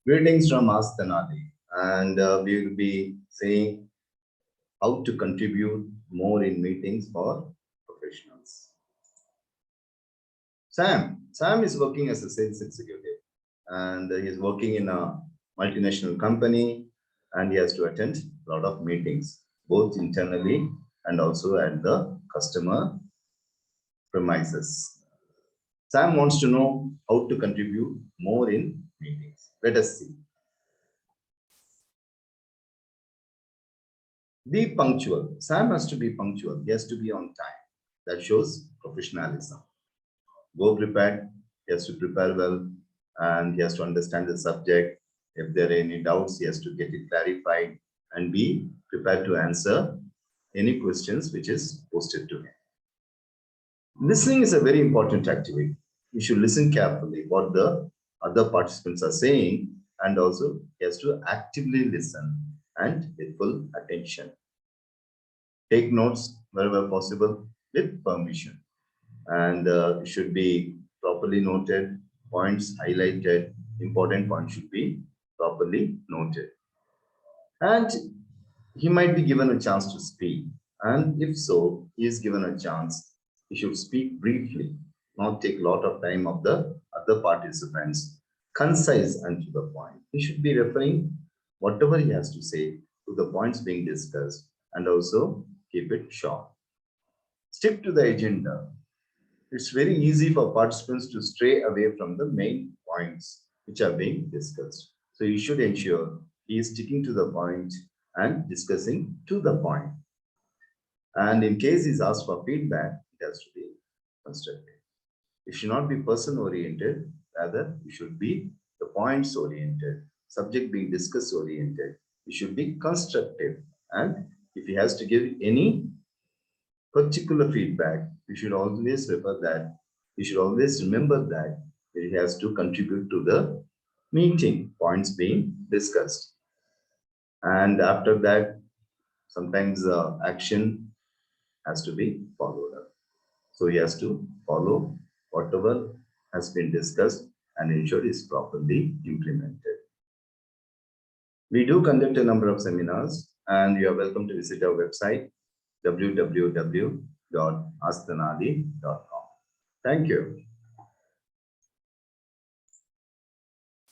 Greetings from Asktenali, and we will be saying how to contribute more in meetings for professionals. Sam is working as a sales executive, and he is working in a multinational company, and he has to attend a lot of meetings, both internally and also at the customer premises. Sam wants to know how to contribute more in meetings. Let us see. Be punctual. Sam has to be punctual. He has to be on time. That shows professionalism. Go prepared. He has to prepare well, and he has to understand the subject. If there are any doubts, he has to get it clarified and be prepared to answer any questions which is posted to him. Listening is a very important activity. You should listen carefully what the other participants are saying, and also he has to actively listen and with full attention. Take notes wherever possible with permission, and it should be properly noted, points highlighted, important points should be properly noted. And he might be given a chance to speak, and if so, he is given a chance, he should speak briefly, not take a lot of time of the other participants, concise and to the point. He should be referring whatever he has to say to the points being discussed, and also keep it short. Stick to the agenda. It's very easy for participants to stray away from the main points which are being discussed. So you should ensure he is sticking to the point and discussing to the point. And in case he's asked for feedback, it has to be constructive. It should not be person oriented, rather it should be the points oriented, subject being discussed oriented. It should be constructive, and if he has to give any particular feedback, you should always refer that, you should always remember that it has to contribute to the meeting points being discussed. And after that, sometimes action has to be followed up. So he has to follow whatever has been discussed and ensure is properly implemented. We do conduct a number of seminars, and you are welcome to visit our website www.asktenali.com. Thank you.